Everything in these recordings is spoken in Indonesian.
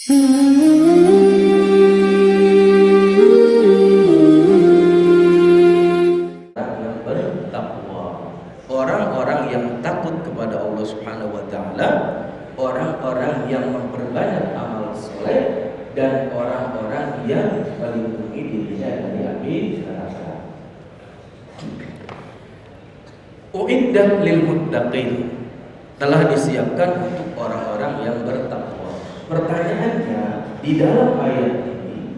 yang bertakwa, orang-orang yang takut kepada Allah Subhanahu wa taala, orang-orang yang memperbanyak amal soleh, dan orang-orang yang melindungi dirinya dari api neraka. Uiddat lil muttaqin, telah disiapkan untuk orang-orang yang bertakwa. Pertanyaannya, di dalam ayat ini,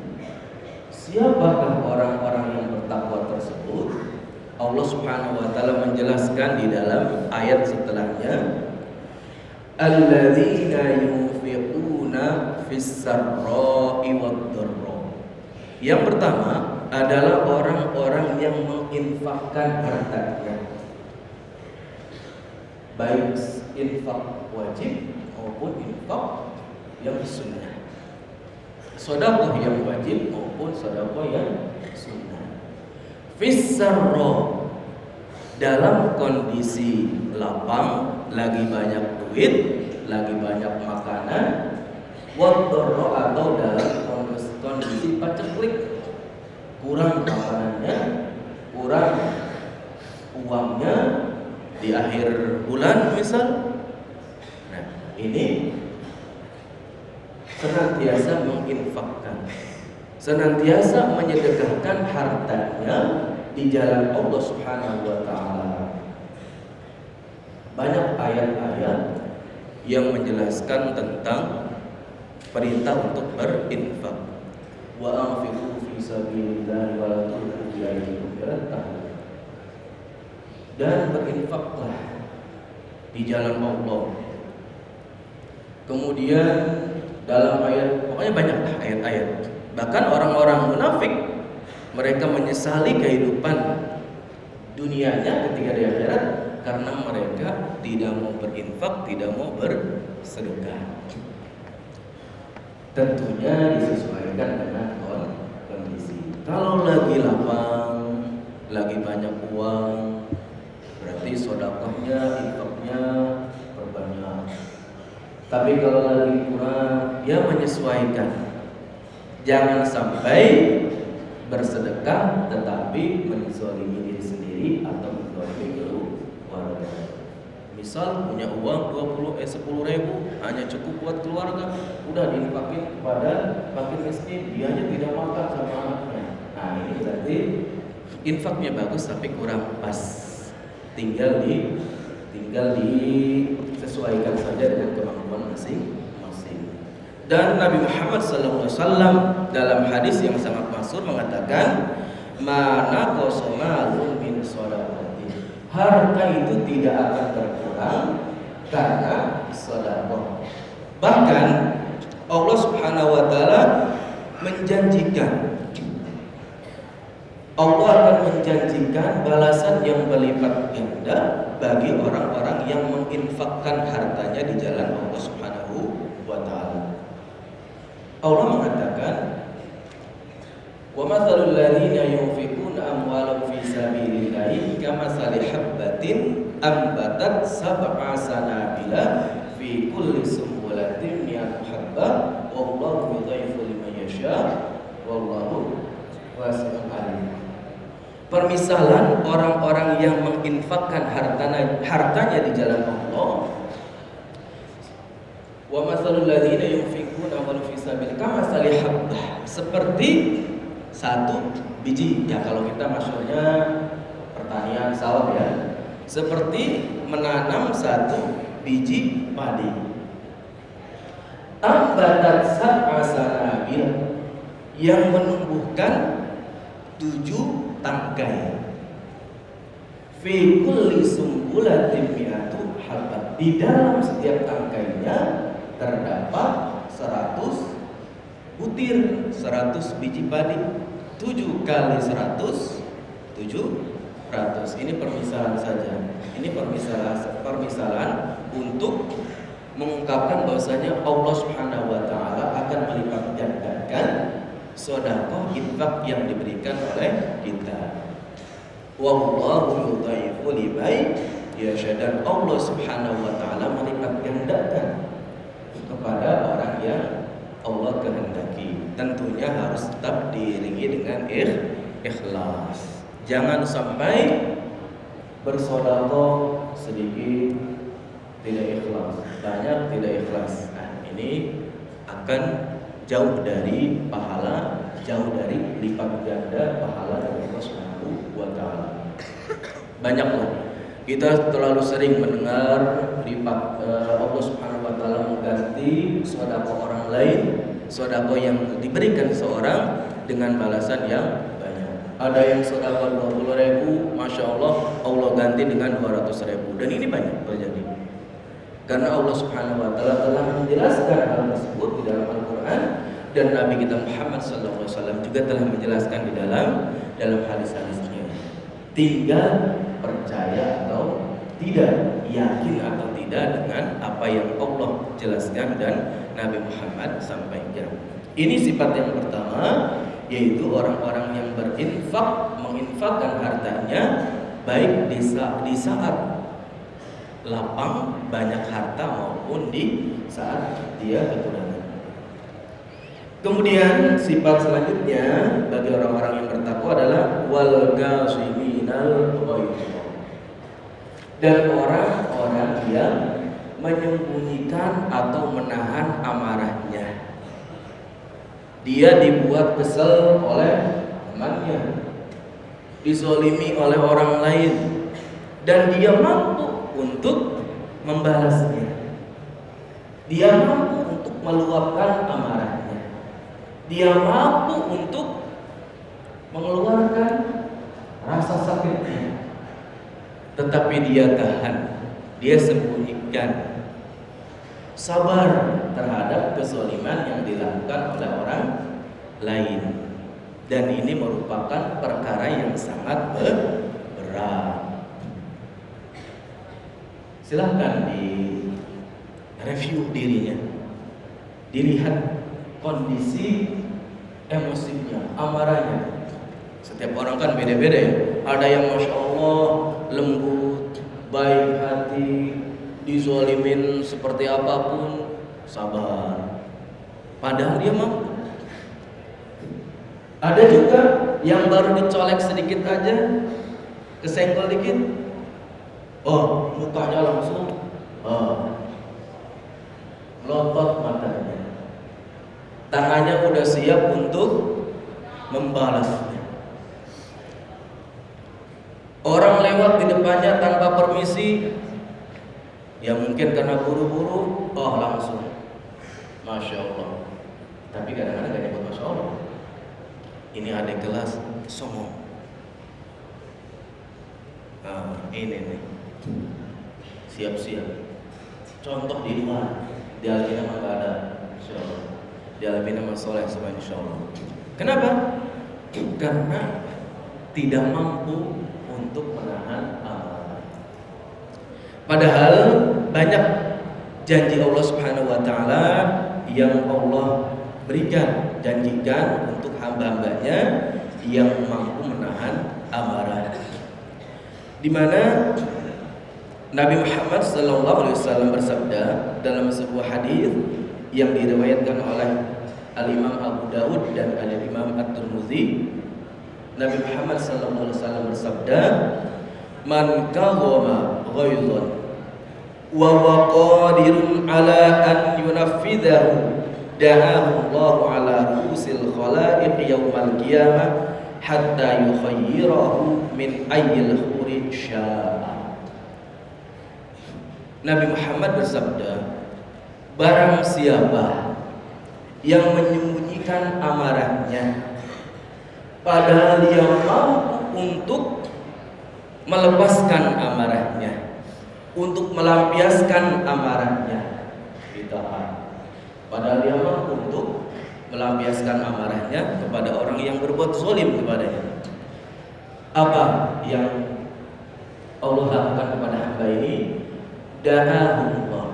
siapakah orang-orang yang bertakwa tersebut? Allah Subhanahu wa taala menjelaskan di dalam ayat setelahnya, alladzina yunfiquna fis sarra'i wad dharra. Yang pertama adalah orang-orang yang menginfakkan hartanya, baik infak wajib maupun infak yang sunnah, sedekah yang wajib maupun sedekah yang sunnah. Fis sarra, dalam kondisi lapang, lagi banyak duit, lagi banyak makanan. Wad dharra, atau dalam kondisi paceklik, kurang makanannya, kurang uangnya di akhir bulan misal. Nah, ini senantiasa menginfakkan, senantiasa menyedekahkan hartanya di jalan Allah Subhanahu wa taala. Banyak ayat-ayat yang menjelaskan tentang perintah untuk berinfak. Wa anfiqu fi sabilillah wa la tulqu bi aydikum ila tahlukah. Dan berinfaklah di jalan Allah. Kemudian dalam ayat, pokoknya banyak ayat-ayat. Bahkan orang-orang munafik, mereka menyesali kehidupan dunianya ketika di akhirat karena mereka tidak mau berinfak, tidak mau bersedekah. Tentunya disesuaikan dengan kondisi. Kalau lagi lapang, lagi banyak uang, berarti sedekahnya, infaknya perbanyak. Tapi kalau lagi kurang, ya menyesuaikan. Jangan sampai bersedekah tetapi menzalimi diri sendiri atau menzalimi keluarga. Misal punya uang 10.000 hanya cukup buat keluarga, udah diinfakin kepada fakir miskin, dianya tidak makan sama anaknya. Nah, ini berarti infaknya bagus tapi kurang pas. Tinggal disesuaikan saja dengan kemampuan masing-masing. Dan Nabi Muhammad SAW dalam hadis yang sangat masyhur mengatakan, mana qasamalun min shadaqati, harta itu tidak akan berkurang karena sedekah. Bahkan Allah Subhanahu wa taala menjanjikan, Allah akan menjanjikan balasan yang berlipat ganda bagi orang-orang yang menginfakkan hartanya di jalan Allah Subhanahu wa taala. Allah mengatakan, wa mathalul ladzina yunfiquna amwalahum fi sabilillahi kamathali habbatin ambatat sab'a sanabila fi kulli sumbulatin mi'atu habbah wallahu yudha'ifu liman yasha wallahu wasi'un alim. Permisalan orang-orang yang menginfakkan hartanya di jalan Allah, wa mathalul ladzina yunfiquna amwalahum fi sabilillah kamathali habbah, seperti satu biji, ya kalau kita maksudnya pertanian sawah ya, seperti menanam satu biji padi. Ambatat sab'a sanabil, yang menumbuhkan 7 tangkai. Fi kulli sumbulatin mi'atu habbah, di dalam setiap tangkainya terdapat 100 butir, 100 biji padi. 7 kali 100 700. Ini permisalan saja. Ini permisalan untuk mengungkapkan bahwasanya Allah Subhanahu wa taala akan melipat gandakan sedekah infak yang diberikan oleh kita. Wallahu yudha'ifu liman yasha, dan Allah Subhanahu wa taala melipat gandakan kepada orang yang Allah harus tetap diiringi dengan ikhlas. Jangan sampai bersedekah sedikit tidak ikhlas, banyak tidak ikhlas. Nah, ini akan jauh dari pahala, jauh dari lipat ganda pahala dari Allah Subhanahu wa taala. Banyaklah kita terlalu sering mendengar lipat Allah Subhanahu wa taala mengganti sedekah orang lain, sedekah yang diberikan seorang dengan balasan yang banyak. Ada yang sedekah 20.000, Masya Allah, Allah ganti dengan 200.000. Dan ini banyak terjadi. Karena Allah Subhanahu wa taala telah menjelaskan hal tersebut di dalam Al-Qur'an, dan Nabi kita Muhammad SAW juga telah menjelaskan di dalam hadis-hadisnya. Tinggal percaya atau tidak, yakin atau tidak dengan apa yang Allah jelaskan dan Nabi Muhammad sampaikan. Ini sifat yang pertama, yaitu orang-orang yang berinfak, menginfakkan hartanya baik di saat lapang banyak harta maupun di saat dia kekurangan. Kemudian sifat selanjutnya bagi orang-orang yang bertakwa adalah wal ghashiminal ghaidh. Dan orang-orang yang menyembunyikan atau menahan amarahnya. Dia dibuat kesel oleh temannya, dizolimi oleh orang lain, dan dia mampu untuk membalasnya. Dia mampu untuk meluapkan amarahnya. Dia mampu untuk mengeluarkan rasa sakitnya. Tetapi dia tahan, dia sembunyikan, sabar terhadap kezaliman yang dilakukan oleh orang lain. Dan ini merupakan perkara yang sangat berat. Silahkan review dirinya, dilihat kondisi emosinya, amarahnya. Setiap orang kan beda-beda ya. Ada yang Masya Allah lembut, baik hati, dizolimin seperti apapun sabar, padahal dia mampu. Ada juga yang baru dicolek sedikit aja, kesenggol dikit, oh mukanya langsung melotot matanya, tangannya udah siap untuk membalasnya. Orang lewat di depannya tanpa permisi, ya mungkin karena buru-buru, oh langsung Masya Allah. Tapi kadang-kadang gak nyebut Masya Allah. Ini ada kelas songong. Nah, ini nih, siap-siap. Contoh di luar, di Al-Qiyamah gak ada, Insya Allah. Di Al-Qiyamah soleh semua Insya Allah. Kenapa? Karena tidak mampu untuk menahan amarah. Padahal banyak janji Allah Subhanahu wa taala yang Allah berikan, janjikan untuk hamba-hambanya yang mampu menahan amarah. Di mana Nabi Muhammad SAW bersabda dalam sebuah hadis yang diriwayatkan oleh Al-Imam Abu Dawud dan Al-Imam At-Tirmidzi, Nabi Muhammad SAW bersabda, "Man kadhama ghaizan wa huwa qadirun ala an yunaffidahu, da'ahu Allah ala ru'usil khalaiq yaumal qiyamah hatta yukhayyirahu min ayyil khuri sya'a." Nabi Muhammad bersabda, barang siapa yang menyembunyikan amarahnya padahal dia mampu untuk melepaskan amarahnya, untuk melampiaskan amarahnya, ditahan. Padahal dia mampu untuk melampiaskan amarahnya kepada orang yang berbuat zalim kepadanya. Apa yang Allah lakukan kepada hamba ini? Da'ahullah,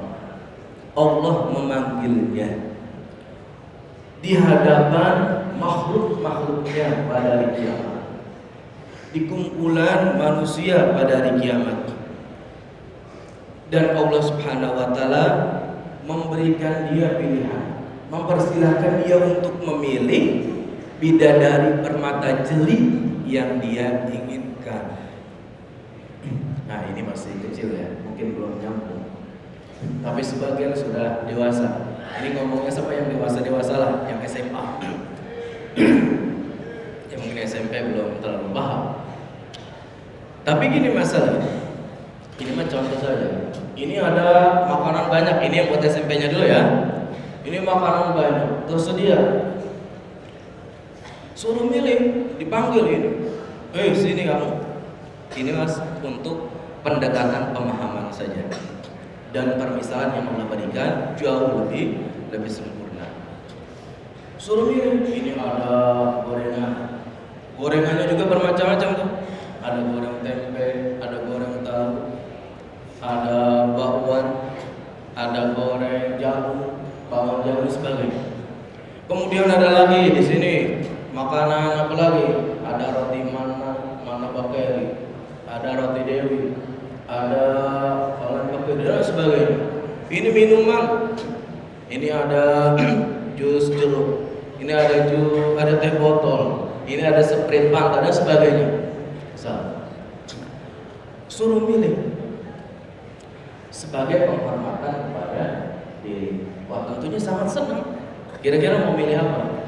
Allah memanggilnya di hadapan makhluk-makhluknya pada hari kiamat, di kumpulan manusia pada hari kiamat. Dan Allah Subhanahu wa taala memberikan dia pilihan, mempersilahkan dia untuk memilih bidadari permata jeli yang dia inginkan. Nah, ini masih kecil ya, mungkin belum nyambung. Tapi sebagian sudah dewasa. Ini ngomongnya sama yang dewasa-dewasa lah, yang SMA. Ya mungkin SMP belum terlalu paham. Tapi gini masalahnya. Ini mah contoh saja. Ini ada makanan banyak. Ini yang buat SMP-nya dulu ya. Ini makanan banyak, tersedia. Suruh milih, dipanggil ini. Sini kamu. Ini mas untuk pendekatan pemahaman saja. Dan permisalan yang Allah berikan jauh lebih sempurna. Suruh milih. Ini ada gorengan. Gorengannya juga bermacam-macam tuh. Ada goreng tempe, ada goreng tahu, ada bakwan, ada goreng jagung, bawang jagung sebagainya. Kemudian ada lagi di sini makanan apa lagi? Ada roti mana bakeri, ada roti dewi, ada olan bakeri dan sebagainya. Ini minuman, ini ada jus jeruk, ini ada teh botol, ini ada Sprite Fanta dan sebagainya. Suruh milih sebagai penghormatan kepada diri. Wah, tentunya sangat senang. Kira-kira mau milih apa?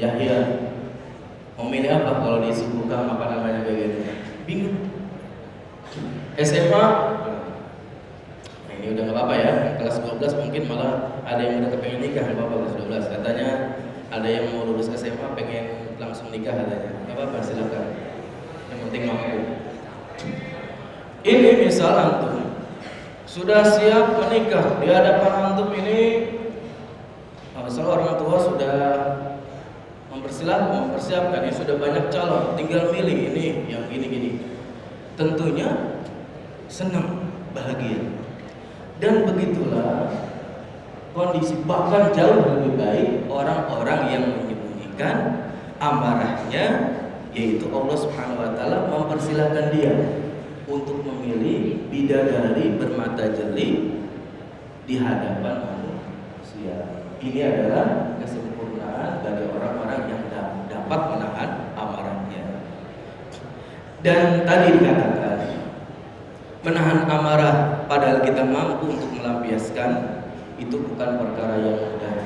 Yahya mau milih apa kalau disuguhkan makanan banyak kayak gitu? Bingung. SMA, nah ini udah nggak apa-apa ya. Kelas 12 mungkin malah ada yang udah kepengen nikah, nggak apa-apa kelas 12. Katanya ada yang mau lulus SMA pengen langsung nikah katanya. Nggak apa-apa, silakan. Yang penting mampu. Ini misal antum sudah siap menikah, di hadapan antum ini misalnya orang tua sudah mempersiapkan, ya sudah banyak calon, tinggal milih ini yang gini-gini. Tentunya senang, bahagia. Dan begitulah kondisi, bahkan jauh lebih baik orang-orang yang menyembunyikan amarahnya, yaitu Allah Subhanahu wa taala mempersilahkan dia untuk memilih bidadari bermata jeli di hadapan manusia. Ini adalah kesempurnaan bagi orang-orang yang dapat menahan amarahnya. Dan tadi dikatakan menahan amarah padahal kita mampu untuk melampiaskan itu bukan perkara yang mudah.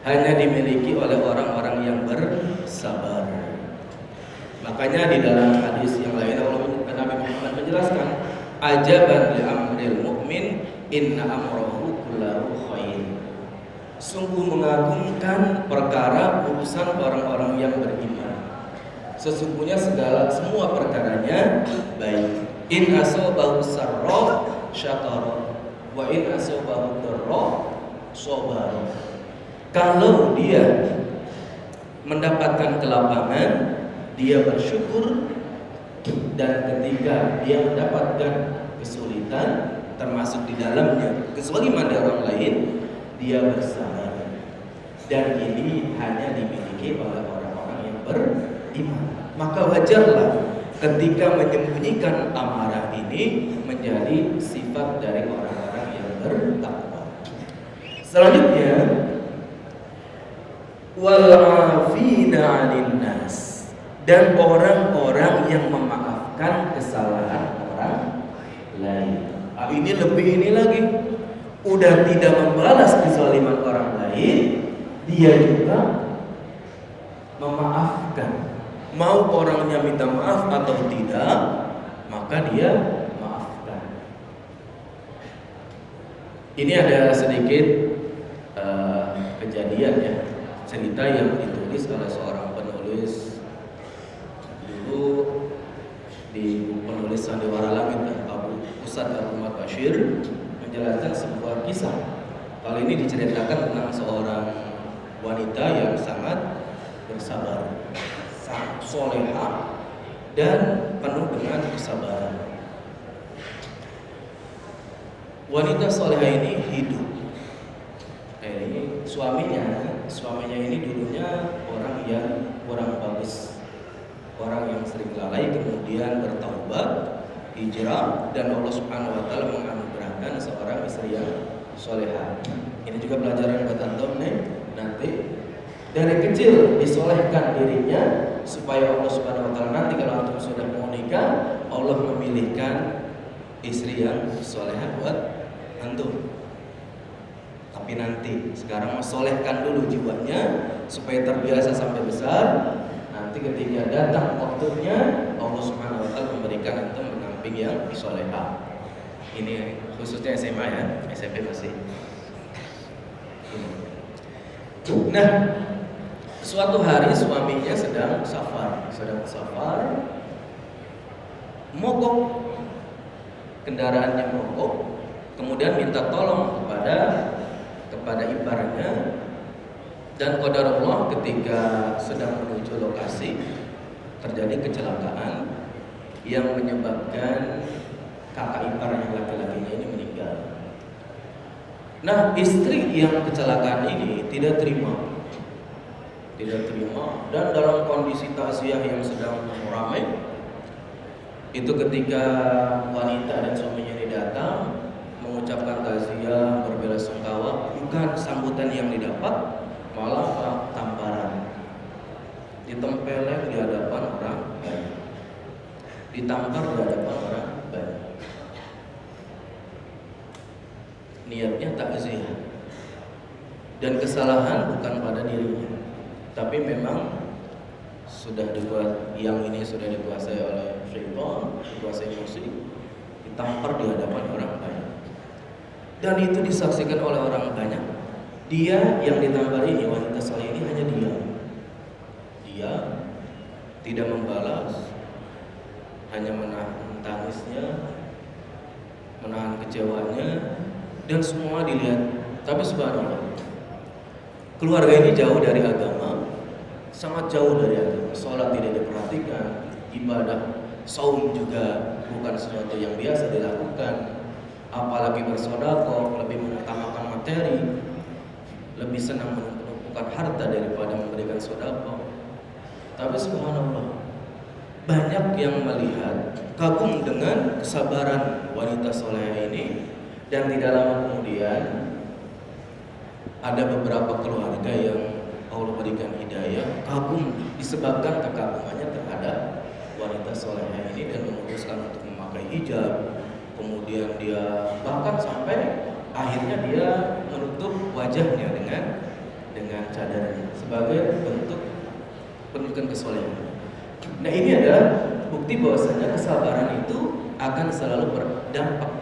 Hanya dimiliki oleh orang-orang yang bersabar. Makanya di dalam hadis yang lain Nabi Muhammad menjelaskan, ajaban li amril mu'min inna amrahu kullahu khair. Sungguh mengagumkan perkara urusan orang-orang yang beriman. Sesungguhnya semua perkaranya baik. In asabahu sarra syakara wa in asabahu dharra sabara. Kalau dia mendapatkan kelapangan, dia bersyukur, dan ketika dia mendapatkan kesulitan termasuk di dalamnya kezaliman dari orang lain, dia bersabar. Dan ini hanya dimiliki oleh orang-orang yang beriman. Maka wajarlah ketika menyembunyikan amarah ini menjadi sifat dari orang-orang yang bertakwa. Selanjutnya, wal 'afina 'anil nas, dan orang-orang yang memaafkan kesalahan orang lain. Ini lagi, udah tidak membalas kezaliman orang lain, dia juga memaafkan. Mau orangnya minta maaf atau tidak, maka dia maafkan. Ini ada sedikit kejadian ya, cerita yang ditulis oleh seorang penulis dulu di penulis Sandiwara Langit, Ustadz Abu Muhammad Bashir, menjelaskan sebuah kisah. Kali ini diceritakan tentang seorang wanita yang sangat bersabar, sangat soleha dan penuh dengan kesabaran. Wanita soleha ini hidup. Suaminya ini dulunya orang yang kurang bagus, orang yang sering lalai, kemudian bertaubat, hijrah, dan Allah Subhanahu wa taala menganugerahkan seorang istri yang soleha. Ini juga pelajaran buat antum nih. nanti dari kecil disolehkan dirinya supaya Allah Subhanahu wa taala nanti kalau antum sudah mau nikah, Allah memilihkan istri yang solehah buat antum. Tapi nanti sekarang solehkan dulu jiwanya supaya terbiasa sampai besar. Nanti ketika datang waktunya, Allah Subhanahu wa taala memberikan antum pendamping yang solehah. Ini khususnya SMA ya, SMP masih. Nah, suatu hari suaminya sedang safar, mogok, kendaraannya mogok, kemudian minta tolong kepada iparnya, dan qadarullah ketika sedang menuju lokasi terjadi kecelakaan yang menyebabkan kakak ipar yang laki-lakinya ini meninggal. Nah, istri yang kecelakaan ini tidak terima, dan dalam kondisi takziah yang sedang ramai itu ketika wanita dan suaminya ini datang mengucapkan takziah berbelasungkawa, bukan sambutan yang didapat, malah tamparan, ditempeleng di hadapan orang banyak, ditampar di hadapan orang banyak. Niatnya takziah dan kesalahan bukan pada dirinya, tapi memang sudah dibuat, yang ini sudah dikuasai oleh syaitan, dikuasai emosi, ditampar di hadapan orang banyak, dan itu disaksikan oleh orang banyak. Dia yang ditampar ini, wanita soleh ini, hanya dia tidak membalas, hanya menahan tangisnya, menahan kecewanya, dan semua dilihat. Tapi subhanallah, keluarga ini jauh dari agama, sangat jauh dari agama. Sholat tidak diperhatikan, ibadah saum juga bukan sesuatu yang biasa dilakukan, apalagi bersedekah lebih mengutamakan materi, lebih senang menumpukan harta daripada memberikan sedekah. Tapi subhanallah, banyak yang melihat, kagum dengan kesabaran wanita soleh ini. Dan tidak lama kemudian ada beberapa keluarga yang Allah berikan hidayah, kagum disebabkan kekagumannya terhadap wanita solehah ini, dan memutuskan untuk memakai hijab. Kemudian dia bahkan sampai akhirnya dia menutup wajahnya dengan cadarnya sebagai bentuk penunjukan kesolehan. Nah, ini adalah bukti bahwasanya kesabaran itu akan selalu berdampak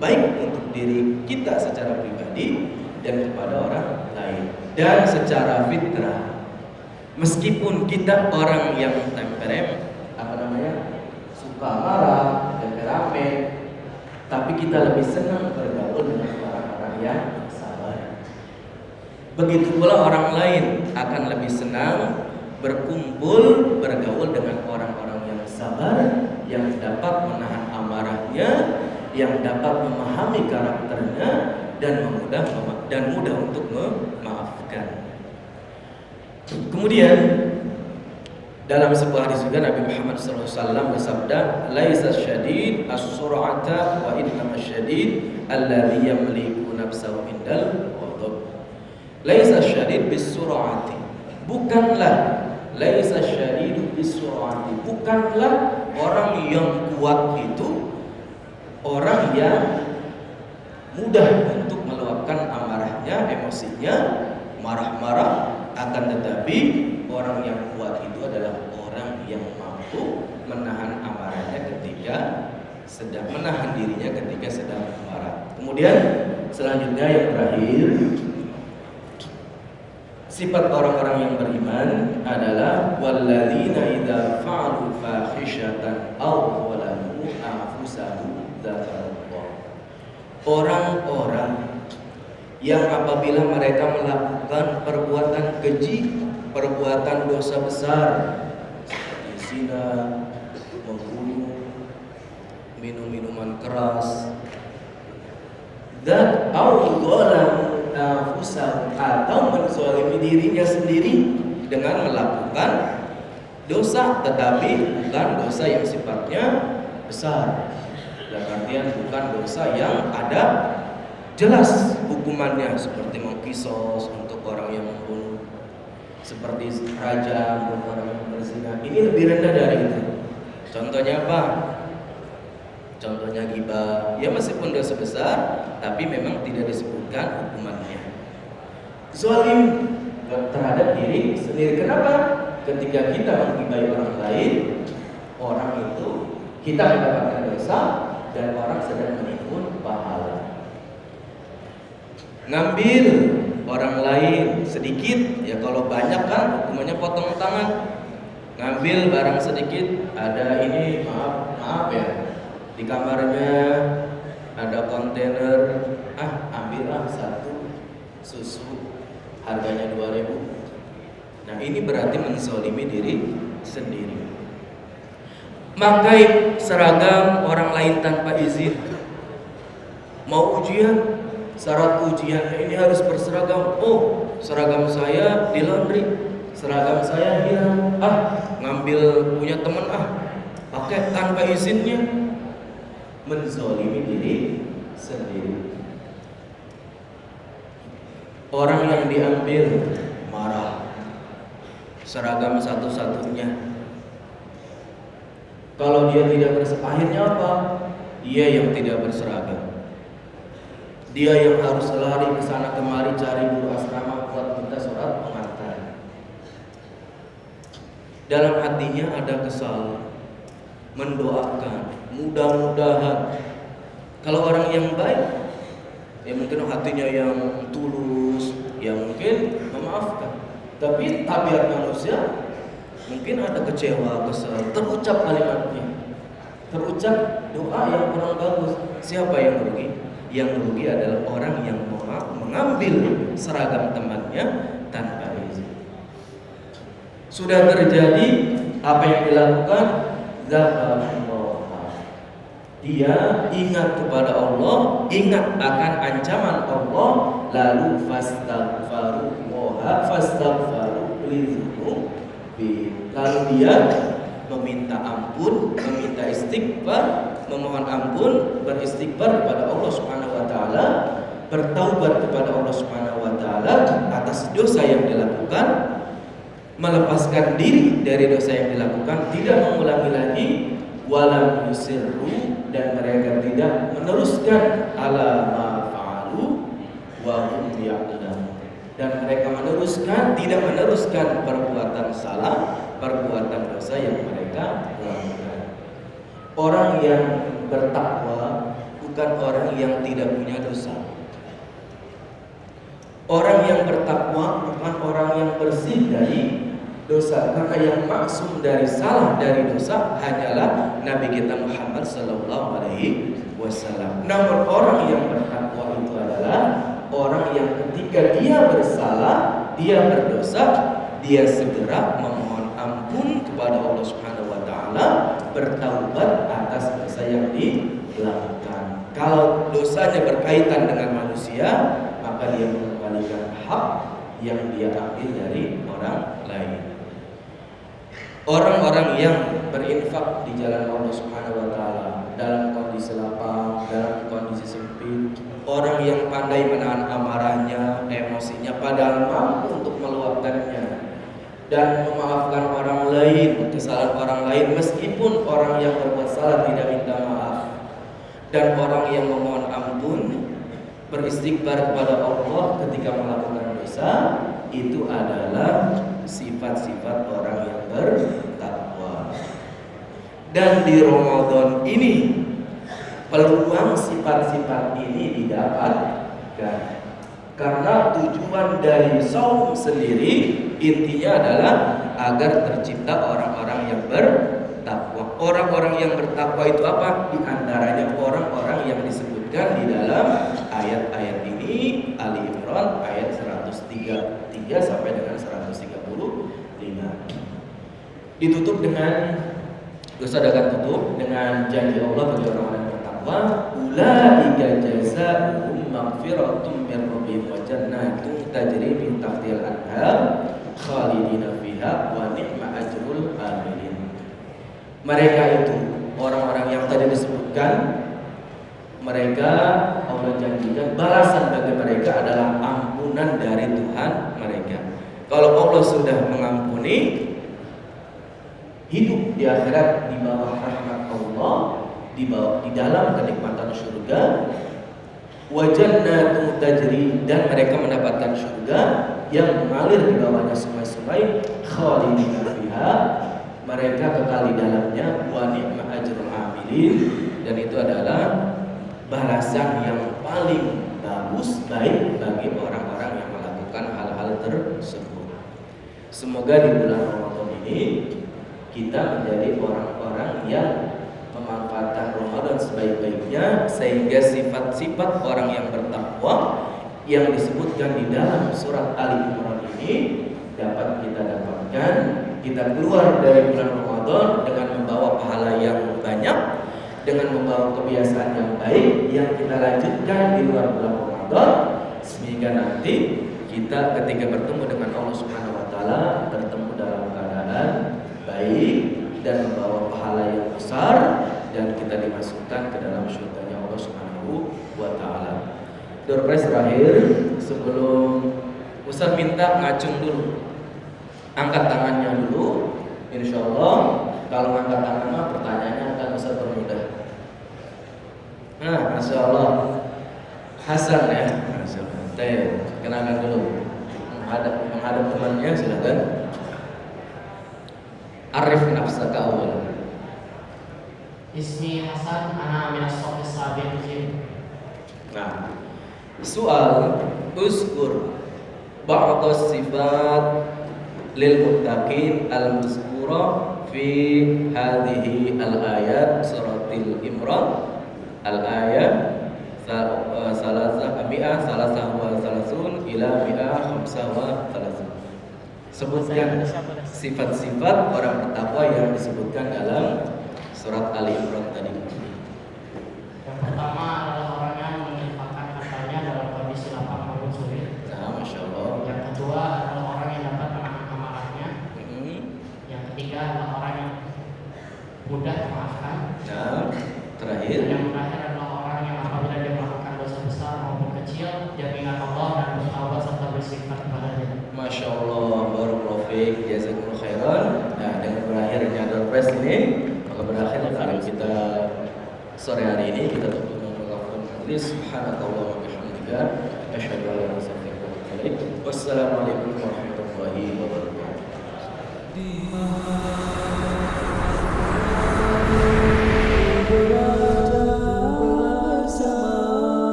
baik untuk diri kita secara pribadi dan kepada orang lain. Dan secara fitrah, meskipun kita orang yang suka marah, temperamen, tapi kita lebih senang bergaul dengan orang-orang yang sabar. Begitu pula orang lain akan lebih senang berkumpul, bergaul dengan orang-orang yang sabar, yang dapat menahan amarahnya, yang dapat memahami karakternya, dan mudah untuk memaafkan. Kemudian dalam sebuah hadis juga Nabi Muhammad SAW bersabda, "Laisa syadid as-sur'ata wa innama syadid alladhi yamliku nafsahu indal ghadab." Laisa syadid bis-sur'ati. Bukanlah laisa syadidu bis-sur'ati. Bukanlah orang yang kuat itu orang yang mudah untuk meluapkan amarahnya, emosinya, marah-marah. Akan tetapi orang yang kuat itu adalah orang yang mampu menahan amarahnya ketika sedang menahan dirinya ketika sedang marah. Kemudian selanjutnya yang terakhir, sifat orang-orang yang beriman adalah walladzina idza fa'alu fahishatan aw zalamu anfusahum dzakarullah. Orang-orang yang apabila mereka melakukan perbuatan keji, perbuatan dosa besar seperti zina, membunuh, minum minuman keras, dan atau menzalimi dirinya sendiri dengan melakukan dosa, tetapi bukan dosa yang sifatnya besar. Dalam artian bukan dosa yang ada jelas, hukumannya seperti mengkisos untuk orang yang membunuh, seperti raja untuk orang yang berzina. Ini lebih rendah dari itu. Contohnya apa? Contohnya ghibah. Ya meskipun dosa besar, tapi memang tidak disebutkan hukumannya. Zalim terhadap diri sendiri. Kenapa? Ketika kita menggibahi orang lain, orang itu kita mendapatkan dosa dan orang sedang menimbun pahala. Ngambil orang lain sedikit, ya kalau banyak kan hukumannya potong tangan. Ngambil barang sedikit, ada ini maaf ya, di kamarnya ada kontainer, ambillah satu susu harganya 2.000. Nah ini berarti menzalimi diri sendiri. Memakai seragam orang lain tanpa izin. Mau ujian, syarat ujiannya ini harus berseragam. Oh, seragam saya di laundry, seragam saya hilang. Ngambil punya teman, pakai tanpa izinnya. Menzalimi diri sendiri. Orang yang diambil marah, seragam satu-satunya. Kalau dia tidak berseragam, akhirnya apa? Dia yang tidak berseragam. Dia yang harus lari ke sana kemari cari guru asrama buat minta surat pengantar. Dalam hatinya ada kesal, mendoakan, mudah-mudahan. Kalau orang yang baik, ya mungkin hatinya yang tulus, ya mungkin memaafkan. Tapi tabiat manusia mungkin ada kecewa, kesal, terucap kalimatnya, terucap doa yang kurang bagus. Siapa yang rugi? Yang rugi adalah orang yang mengambil seragam temannya tanpa izin. Sudah terjadi apa yang dilakukan? Zakarullah. Dia ingat kepada Allah, ingat akan ancaman Allah, lalu fastaghfaru lalu dia meminta ampun, meminta istighfar, memohon ampun, beristighfar kepada Allah Subhanahu wa taala, bertaubat kepada Allah Subhanahu wa taala atas dosa yang dilakukan, melepaskan diri dari dosa yang dilakukan, tidak mengulangi lagi, walam yusirru, dan mereka tidak meneruskan ala ma fa'alu wa hum ya'lamun, dan mereka tidak meneruskan perbuatan salah, perbuatan dosa yang mereka lakukan. Orang yang bertakwa bukan orang yang tidak punya dosa. Orang yang bertakwa bukan orang yang bersih dari dosa, karena yang maksum dari salah, dari dosa hanyalah Nabi kita Muhammad sallallahu alaihi wasallam. Namun orang yang bertakwa itu adalah orang yang ketika dia bersalah, dia berdosa, dia segera memohon ampun kepada Allah Subhanahu wa taala, bertaubat atas dosa yang dilakukan. Kalau dosanya berkaitan dengan manusia, maka dia mengembalikan hak yang dia ambil dari orang lain. Orang-orang yang berinfak di jalan Allah Subhanahu wa taala dalam kondisi lapang, dalam kondisi sempit, orang yang pandai menahan amarahnya, emosinya, padahal mampu untuk meluapkannya dan memaafkan orang lain, kesalahan orang lain meskipun orang yang berbuat salah tidak minta maaf, dan orang yang memohon ampun, beristighfar kepada Allah ketika melakukan dosa, itu adalah sifat-sifat orang yang bertakwa. Dan di Ramadan ini peluang sifat-sifat ini didapatkan, karena tujuan dari saum sendiri intinya adalah agar tercipta orang-orang yang bertakwa. Orang-orang yang bertakwa itu apa? Di antaranya orang-orang yang disebutkan di dalam ayat-ayat ini, Ali Imran ayat 133 sampai dengan 135. Ditutup dengan dosa akan tutup dengan janji Allah bagi orang-orang yang bertakwa, ulaika jazaa'uhum maghfiratun min rabbihim wa jannatun tajri min tahtihal anhar khalidina fiha wa ni'ma ajrul amilin. Mereka itu orang-orang yang tadi disebutkan mereka Allah janjikan balasan bagi mereka adalah ampunan dari Tuhan mereka. Kalau Allah sudah mengampuni, hidup di akhirat di bawah rahmat Allah, di dalam kenikmatan surga, wa jannatun tajri, dan mereka mendapatkan surga yang mengalir di bawahnya sungai-sungai, khalidina fiha, mereka kekal di dalamnya, wa ni'ma ajrul amilin, dan itu adalah balasan yang paling bagus baik bagi orang-orang yang melakukan hal-hal tersebut. Semoga di bulan Ramadan ini kita menjadi orang-orang yang memanfaatkan Ramadan sebaik-baiknya, sehingga sifat-sifat orang yang bertakwa yang disebutkan di dalam surat Ali Imran ini dapat kita dapatkan. Kita keluar dari bulan Ramadan dengan membawa pahala yang banyak, dengan membawa kebiasaan yang baik yang kita lanjutkan di luar bulan Ramadan, sehingga nanti kita ketika bertemu dengan Allah Subhanahu wa taala bertemu dalam keadaan baik dan membawa pahala yang besar, dan kita dimasukkan ke dalam surganya Allah Subhanahu wa taala. Door prize terakhir sebelum Ustaz minta ngacung dulu. Angkat tangannya dulu. Insyaallah kalau angkat tangan mah pertanyaannya akan Ustaz bermudah. Nah, Masya Allah Hasan ya, Masya Allah. Kenalkan dulu. Menghadap temannya, silakan. Arif nafsaka awal. Ismi Hasan, ana minas shofis sabiqin. Nah, soal uskur ba'da sifat lil muttaqin al-muzkura fi hadhihi al-ayat suratil Imran al-ayat salasun ila mi'ah khamsah wa salasun. Sebutkan sifat-sifat orang bertakwa yang disebutkan dalam surat Ali Imran tadi. Yang pertama adalah orang yang menginfakkan hartanya dalam kondisi lapang maupun sulit. Nah, Masya Allah. Yang kedua adalah orang yang dapat menahan amarahnya. Yang ketiga adalah orang yang mudah memaafkan. Nah, terakhir. Dan yang terakhir adalah orang yang apabila dia melakukan dosa besar maupun kecil, dia mengingat Allah dan bertaubat serta bersifat kepadanya. Masya Allah, barakallahu fiik, jazakumullah khairan. Nah, dengan berakhirnya door prize ini, maka berakhir kalau kita sore hari ini kita tutup dengan majlis. Subhanallahi wa bihamdika, asyhadu an la ilaha illa anta, wassalamualaikum warahmatullahi wabarakatuh.